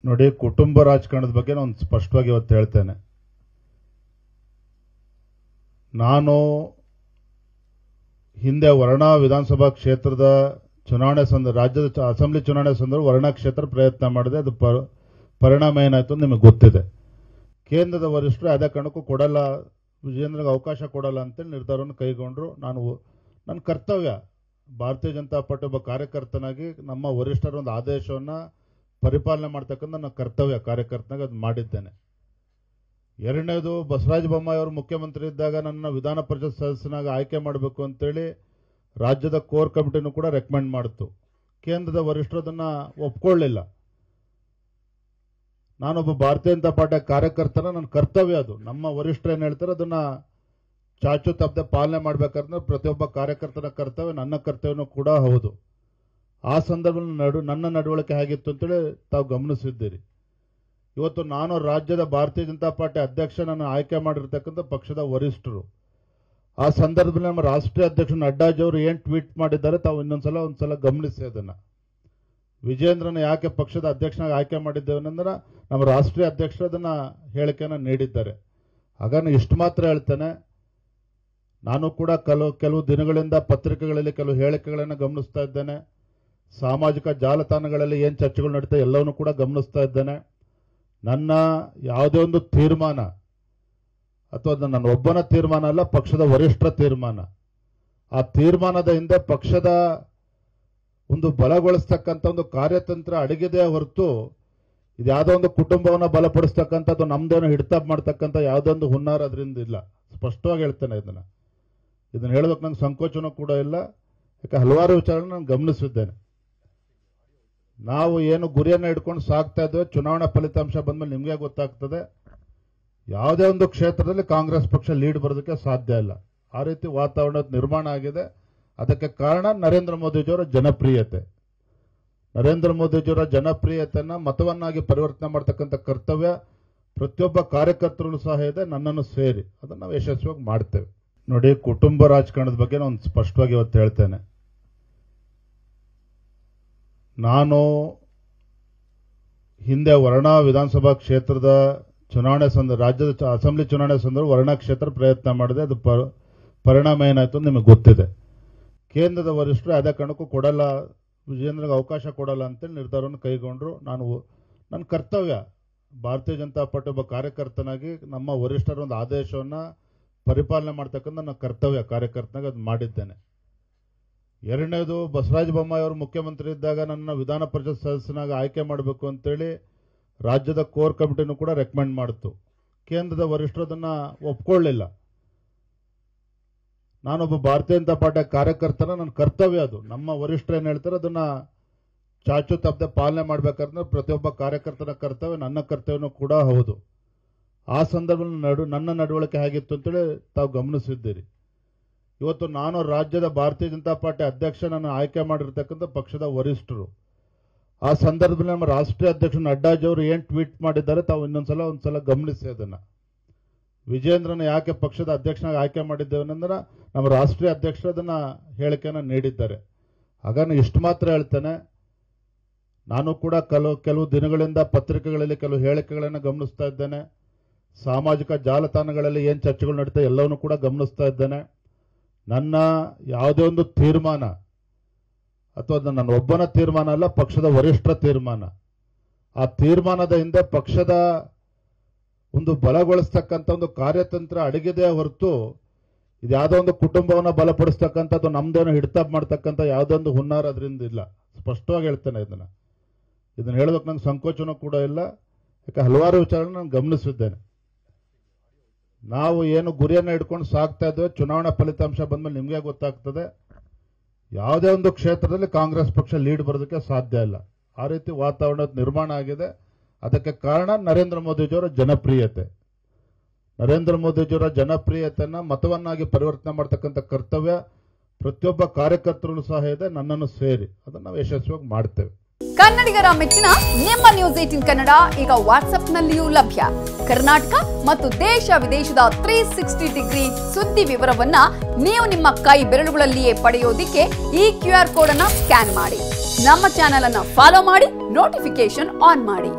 ನೋಡಿ, ಕುಟುಂಬ ರಾಜಕಾರಣದ ಬಗ್ಗೆ ನಾನು ಸ್ಪಷ್ಟವಾಗಿ ಇವತ್ತು ಹೇಳ್ತೇನೆ. ನಾನು ಹಿಂದೆ ವರ್ಣಾ ವಿಧಾನಸಭಾ ಕ್ಷೇತ್ರದ ಚುನಾವಣೆ ರಾಜ್ಯದ ಅಸೆಂಬ್ಲಿ ಚುನಾವಣೆ ಸಂದರ್ಭ ವರ್ಣಾ ಕ್ಷೇತ್ರ ಪ್ರಯತ್ನ ಮಾಡಿದೆ. ಅದು ಪರಿಣಾಮ ಏನಾಯ್ತು ಅಂತ ನಿಮಗೆ ಗೊತ್ತಿದೆ. ಕೇಂದ್ರದ ವರಿಷ್ಠರು ಅದೇ ಕಾರಣಕ್ಕೂ ಕೊಡಲ್ಲ, ವಿಜೇಂದ್ರಗೆ ಅವಕಾಶ ಕೊಡಲ್ಲ ಅಂತೇಳಿ ನಿರ್ಧಾರವನ್ನು ಕೈಗೊಂಡ್ರು. ನನ್ನ ಕರ್ತವ್ಯ ಭಾರತೀಯ ಜನತಾ ಪಾರ್ಟಿ ಒಬ್ಬ ಕಾರ್ಯಕರ್ತನಾಗಿ ನಮ್ಮ ವರಿಷ್ಠರ ಒಂದು ಆದೇಶವನ್ನು ಪರಿಪಾಲನೆ ಮಾಡ್ತಕ್ಕಂಥ ನನ್ನ ಕರ್ತವ್ಯ ಕಾರ್ಯಕರ್ತನಾಗಿ ಅದು ಮಾಡಿದ್ದೇನೆ. ಎರಡನೇದು, ಬಸವರಾಜ ಬೊಮ್ಮಾಯಿ ಅವರು ಮುಖ್ಯಮಂತ್ರಿ ಇದ್ದಾಗ ನನ್ನ ವಿಧಾನ ಪರಿಷತ್ ಸದಸ್ಯನಾಗಿ ಆಯ್ಕೆ ಮಾಡಬೇಕು ಅಂತೇಳಿ ರಾಜ್ಯದ ಕೋರ್ ಕಮಿಟಿನೂ ಕೂಡ ರೆಕಮೆಂಡ್ ಮಾಡಿತು. ಕೇಂದ್ರದ ವರಿಷ್ಠರು ಅದನ್ನು ಒಪ್ಕೊಳ್ಳಿಲ್ಲ. ನಾನೊಬ್ಬ ಭಾರತೀಯ ಜನತಾ ಪಾರ್ಟಿಯ ಕಾರ್ಯಕರ್ತನ ನನ್ನ ಕರ್ತವ್ಯ ಅದು. ನಮ್ಮ ವರಿಷ್ಠರು ಏನು ಹೇಳ್ತಾರೆ ಅದನ್ನು ಚಾಚು ತಪ್ಪದೆ ಪಾಲನೆ ಮಾಡಬೇಕಾದ್ರೆ ಪ್ರತಿಯೊಬ್ಬ ಕಾರ್ಯಕರ್ತನ ಕರ್ತವ್ಯ, ನನ್ನ ಕರ್ತವ್ಯನೂ ಕೂಡ ಹೌದು. ಆ ಸಂದರ್ಭದಲ್ಲಿ ನನ್ನ ನಡವಳಿಕೆ ಹೇಗಿತ್ತು ಅಂತೇಳಿ ತಾವು ಗಮನಿಸಿದ್ದೀರಿ. ಇವತ್ತು ನಾನು ರಾಜ್ಯದ ಭಾರತೀಯ ಜನತಾ ಪಾರ್ಟಿ ಅಧ್ಯಕ್ಷನನ್ನು ಆಯ್ಕೆ ಮಾಡಿರ್ತಕ್ಕಂಥ ಪಕ್ಷದ ವರಿಷ್ಠರು. ಆ ಸಂದರ್ಭದಲ್ಲಿ ನಮ್ಮ ರಾಷ್ಟ್ರೀಯ ಅಧ್ಯಕ್ಷ ನಡ್ಡಾಜಿ ಅವರು ಏನು ಟ್ವೀಟ್ ಮಾಡಿದ್ದಾರೆ ತಾವು ಒಂದ್ಸಲ ಗಮನಿಸಿ. ಅದನ್ನು ವಿಜೇಂದ್ರನ ಯಾಕೆ ಪಕ್ಷದ ಅಧ್ಯಕ್ಷನಾಗಿ ಆಯ್ಕೆ ಮಾಡಿದ್ದೇವೆ ಅಂದ್ರೆ ನಮ್ಮ ರಾಷ್ಟ್ರೀಯ ಅಧ್ಯಕ್ಷರು ಅದನ್ನು ಹೇಳಿಕೆಯನ್ನು ನೀಡಿದ್ದಾರೆ. ಆಗ ನಾನು ಇಷ್ಟು ಮಾತ್ರ ಹೇಳ್ತೇನೆ, ನಾನು ಕೂಡ ಕೆಲವು ದಿನಗಳಿಂದ ಪತ್ರಿಕೆಗಳಲ್ಲಿ ಕೆಲವು ಹೇಳಿಕೆಗಳನ್ನು ಗಮನಿಸ್ತಾ ಇದ್ದೇನೆ. ಸಾಮಾಜಿಕ ಜಾಲತಾಣಗಳಲ್ಲಿ ಏನು ಚರ್ಚೆಗಳು ನಡೀತಾ ಎಲ್ಲವನ್ನೂ ಕೂಡ ಗಮನಿಸ್ತಾ ಇದ್ದೇನೆ. ನನ್ನ ಯಾವುದೇ ಒಂದು ತೀರ್ಮಾನ ಅಥವಾ ನನ್ನ ಒಬ್ಬನ ತೀರ್ಮಾನ ಅಲ್ಲ, ಪಕ್ಷದ ವರಿಷ್ಠರ ತೀರ್ಮಾನ. ಆ ತೀರ್ಮಾನದ ಹಿಂದೆ ಪಕ್ಷದ ಒಂದು ಬಲಗೊಳಿಸ್ತಕ್ಕಂಥ ಒಂದು ಕಾರ್ಯತಂತ್ರ ಅಡಗಿದೆ ಹೊರತು ಇದು ಯಾವುದೋ ಒಂದು ಕುಟುಂಬವನ್ನು ಬಲಪಡಿಸ್ತಕ್ಕಂಥದ್ದು, ನಮ್ದೇನೋ ಹಿಡಿತ ಮಾಡ್ತಕ್ಕಂಥ ಯಾವುದೋ ಒಂದು ಹುನ್ನಾರ ಅದರಿಂದ ಇಲ್ಲ. ಸ್ಪಷ್ಟವಾಗಿ ಹೇಳ್ತೇನೆ. ಇದನ್ನು ಹೇಳೋದಕ್ಕೆ ನಂಗೆ ಸಂಕೋಚನೂ ಕೂಡ ಇಲ್ಲ. ಯಾಕೆ ಹಲವಾರು ವಿಚಾರಗಳನ್ನು ನಾನು ಗಮನಿಸಿದ್ದೇನೆ. ನಾವು ಏನು ಗುರಿಯನ್ನು ಇಟ್ಕೊಂಡು ಸಾಗ್ತಾ ಇದ್ದೇವೆ, ಚುನಾವಣಾ ಫಲಿತಾಂಶ ಬಂದ್ಮೇಲೆ ನಿಮಗೆ ಗೊತ್ತಾಗ್ತದೆ. ಯಾವುದೇ ಒಂದು ಕ್ಷೇತ್ರದಲ್ಲಿ ಕಾಂಗ್ರೆಸ್ ಪಕ್ಷ ಲೀಡ್ ಬರೋದಕ್ಕೆ ಸಾಧ್ಯ ಇಲ್ಲ. ಆ ರೀತಿ ವಾತಾವರಣ ನಿರ್ಮಾಣ ಆಗಿದೆ. ಅದಕ್ಕೆ ಕಾರಣ ನರೇಂದ್ರ ಮೋದಿಜಿಯವರ ಜನಪ್ರಿಯತೆ. ನರೇಂದ್ರ ಮೋದಿಜಿಯವರ ಜನಪ್ರಿಯತೆಯನ್ನು ಮತವನ್ನಾಗಿ ಪರಿವರ್ತನೆ ಮಾಡ್ತಕ್ಕಂಥ ಕರ್ತವ್ಯ ಪ್ರತಿಯೊಬ್ಬ ಕಾರ್ಯಕರ್ತರು ಸಹ ಇದೆ, ನನ್ನನ್ನು ಸೇರಿ. ಅದನ್ನು ನಾವು ಯಶಸ್ವಿಯಾಗಿ ಮಾಡ್ತೇವೆ. ನೋಡಿ, ಕುಟುಂಬ ರಾಜಕಾರಣದ ಬಗ್ಗೆ ನಾನು ಸ್ಪಷ್ಟವಾಗಿ ಇವತ್ತು ಹೇಳ್ತೇನೆ. ನಾನು ಹಿಂದೆ ವರ್ಣಾ ವಿಧಾನಸಭಾ ಕ್ಷೇತ್ರದ ಚುನಾವಣೆ ರಾಜ್ಯದ ಅಸೆಂಬ್ಲಿ ಚುನಾವಣೆ ಸಂದರ್ಭ ವರ್ಣಾ ಕ್ಷೇತ್ರ ಪ್ರಯತ್ನ ಮಾಡಿದೆ. ಅದು ಪರಿಣಾಮ ಏನಾಯ್ತು ಅಂತ ನಿಮಗೆ ಗೊತ್ತಿದೆ. ಕೇಂದ್ರದ ವರಿಷ್ಠರು ಅದೇ ಕಾರಣಕ್ಕೂ ಕೊಡಲ್ಲ, ವಿಜೇಂದ್ರಗೆ ಅವಕಾಶ ಕೊಡಲ್ಲ ಅಂತೇಳಿ ನಿರ್ಧಾರವನ್ನು ಕೈಗೊಂಡ್ರು. ನನ್ನ ಕರ್ತವ್ಯ ಭಾರತೀಯ ಜನತಾ ಪಾರ್ಟಿ ಒಬ್ಬ ಕಾರ್ಯಕರ್ತನಾಗಿ ನಮ್ಮ ವರಿಷ್ಠರ ಒಂದು ಆದೇಶವನ್ನು ಪರಿಪಾಲನೆ ಮಾಡ್ತಕ್ಕಂಥ ನನ್ನ ಕರ್ತವ್ಯ ಕಾರ್ಯಕರ್ತನಾಗಿ ಅದು ಮಾಡಿದ್ದೇನೆ. ಎರಡನೇದು, ಬಸವರಾಜ ಬೊಮ್ಮಾಯಿ ಅವರು ಮುಖ್ಯಮಂತ್ರಿ ಇದ್ದಾಗ ನನ್ನ ವಿಧಾನ ಪರಿಷತ್ ಸದಸ್ಯನಾಗಿ ಆಯ್ಕೆ ಮಾಡಬೇಕು ಅಂತೇಳಿ ರಾಜ್ಯದ ಕೋರ್ ಕಮಿಟಿನೂ ಕೂಡ ರೆಕಮೆಂಡ್ ಮಾಡಿತು. ಕೇಂದ್ರದ ವರಿಷ್ಠರು ಅದನ್ನು ಒಪ್ಕೊಳ್ಳಿಲ್ಲ. ನಾನೊಬ್ಬ ಭಾರತೀಯ ಜನತಾ ಪಾರ್ಟಿಯ ಕಾರ್ಯಕರ್ತನ ನನ್ನ ಕರ್ತವ್ಯ ಅದು. ನಮ್ಮ ವರಿಷ್ಠರು ಏನು ಹೇಳ್ತಾರೆ ಅದನ್ನು ಚಾಚು ತಪ್ಪದೆ ಪಾಲನೆ ಮಾಡಬೇಕಾದ್ರೆ ಪ್ರತಿಯೊಬ್ಬ ಕಾರ್ಯಕರ್ತನ ಕರ್ತವ್ಯ, ನನ್ನ ಕರ್ತವ್ಯನೂ ಕೂಡ ಹೌದು. ಆ ಸಂದರ್ಭದಲ್ಲಿ ನನ್ನ ನಡವಳಿಕೆ ಹೇಗಿತ್ತು ಅಂತೇಳಿ ತಾವು ಗಮನಿಸಿದ್ದೀರಿ. ಇವತ್ತು ನಾನು ರಾಜ್ಯದ ಭಾರತೀಯ ಜನತಾ ಪಾರ್ಟಿ ಅಧ್ಯಕ್ಷನನ್ನು ಆಯ್ಕೆ ಮಾಡಿರ್ತಕ್ಕಂಥ ಪಕ್ಷದ ವರಿಷ್ಠರು. ಆ ಸಂದರ್ಭದಲ್ಲಿ ನಮ್ಮ ರಾಷ್ಟ್ರೀಯ ಅಧ್ಯಕ್ಷ ನಡ್ಡಾಜಿ ಅವರು ಏನು ಟ್ವೀಟ್ ಮಾಡಿದ್ದಾರೆ ತಾವು ಒಂದ್ಸಲ ಗಮನಿಸಿ. ಅದನ್ನು ವಿಜೇಂದ್ರನ ಯಾಕೆ ಪಕ್ಷದ ಅಧ್ಯಕ್ಷನಾಗಿ ಆಯ್ಕೆ ಮಾಡಿದ್ದೇವೆ ಅಂದ್ರೆ ನಮ್ಮ ರಾಷ್ಟ್ರೀಯ ಅಧ್ಯಕ್ಷರು ಅದನ್ನು ಹೇಳಿಕೆಯನ್ನು ನೀಡಿದ್ದಾರೆ. ಆಗ ನಾನು ಇಷ್ಟು ಮಾತ್ರ ಹೇಳ್ತೇನೆ, ನಾನು ಕೂಡ ಕೆಲವು ದಿನಗಳಿಂದ ಪತ್ರಿಕೆಗಳಲ್ಲಿ ಕೆಲವು ಹೇಳಿಕೆಗಳನ್ನು ಗಮನಿಸ್ತಾ ಇದ್ದೇನೆ. ಸಾಮಾಜಿಕ ಜಾಲತಾಣಗಳಲ್ಲಿ ಏನು ಚರ್ಚೆಗಳು ನಡೀತಾ ಎಲ್ಲವನ್ನೂ ಕೂಡ ಗಮನಿಸ್ತಾ ಇದ್ದೇನೆ. ನನ್ನ ಯಾವುದೇ ಒಂದು ತೀರ್ಮಾನ ಅಥವಾ ನನ್ನ ಒಬ್ಬನ ತೀರ್ಮಾನ ಅಲ್ಲ, ಪಕ್ಷದ ವರಿಷ್ಠರ ತೀರ್ಮಾನ. ಆ ತೀರ್ಮಾನದ ಹಿಂದೆ ಪಕ್ಷದ ಒಂದು ಬಲಗೊಳಿಸ್ತಕ್ಕಂಥ ಒಂದು ಕಾರ್ಯತಂತ್ರ ಅಡಗಿದೆ ಹೊರತು ಇದು ಯಾವುದೋ ಒಂದು ಕುಟುಂಬವನ್ನು ಬಲಪಡಿಸ್ತಕ್ಕಂಥದ್ದು, ನಮ್ದೇನೋ ಹಿಡಿತ ಮಾಡ್ತಕ್ಕಂಥ ಯಾವುದೋ ಒಂದು ಹುನ್ನಾರ ಅದರಿಂದ ಇಲ್ಲ. ಸ್ಪಷ್ಟವಾಗಿ ಹೇಳ್ತೇನೆ. ಇದನ್ನು ಹೇಳೋದಕ್ಕೆ ನಂಗೆ ಸಂಕೋಚನೂ ಕೂಡ ಇಲ್ಲ. ಯಾಕೆ ಹಲವಾರು ವಿಚಾರಗಳನ್ನು ನಾನು ಗಮನಿಸಿದ್ದೇನೆ. ನಾವು ಏನು ಗುರಿಯನ್ನು ಇಟ್ಕೊಂಡು ಸಾಗ್ತಾ ಇದ್ದೇವೆ, ಚುನಾವಣಾ ಫಲಿತಾಂಶ ಬಂದ್ಮೇಲೆ ನಿಮಗೆ ಗೊತ್ತಾಗ್ತದೆ. ಯಾವುದೇ ಒಂದು ಕ್ಷೇತ್ರದಲ್ಲಿ ಕಾಂಗ್ರೆಸ್ ಪಕ್ಷ ಲೀಡ್ ಬರೋದಕ್ಕೆ ಸಾಧ್ಯ ಇಲ್ಲ. ಆ ರೀತಿ ವಾತಾವರಣ ನಿರ್ಮಾಣ ಆಗಿದೆ. ಅದಕ್ಕೆ ಕಾರಣ ನರೇಂದ್ರ ಮೋದಿಜಿಯವರ ಜನಪ್ರಿಯತೆ. ನರೇಂದ್ರ ಮೋದಿಜಿಯವರ ಜನಪ್ರಿಯತೆಯನ್ನು ಮತವನ್ನಾಗಿ ಪರಿವರ್ತನೆ ಮಾಡ್ತಕ್ಕಂಥ ಕರ್ತವ್ಯ ಪ್ರತಿಯೊಬ್ಬ ಕಾರ್ಯಕರ್ತರು ಸಹ ಇದೆ, ನನ್ನನ್ನು ಸೇರಿ. ಅದನ್ನು ನಾವು ಯಶಸ್ವಿಯಾಗಿ ಮಾಡ್ತೇವೆ. ಕನ್ನಡಿಗರ ಮೆಚ್ಚಿನ ನಿಮ್ಮ ನ್ಯೂಸ್ 18 ಕನ್ನಡ ಈಗ ವಾಟ್ಸ್ಆಪ್ನಲ್ಲಿಯೂ ಲಭ್ಯ. ಕರ್ನಾಟಕ ಮತ್ತು ದೇಶ ವಿದೇಶದ 360 ಡಿಗ್ರಿ ಸುದ್ದಿ ವಿವರವನ್ನ ನೀವು ನಿಮ್ಮ ಕೈ ಬೆರಳುಗಳಲ್ಲಿಯೇ ಪಡೆಯೋದಿಕ್ಕೆ ಈ QR ಕೋಡ್ ಅನ್ನು ಸ್ಕ್ಯಾನ್ ಮಾಡಿ. ನಮ್ಮ ಚಾನೆಲ್ ಅನ್ನು ಫಾಲೋ ಮಾಡಿ, ನೋಟಿಫಿಕೇಶನ್ ಆನ್ ಮಾಡಿ.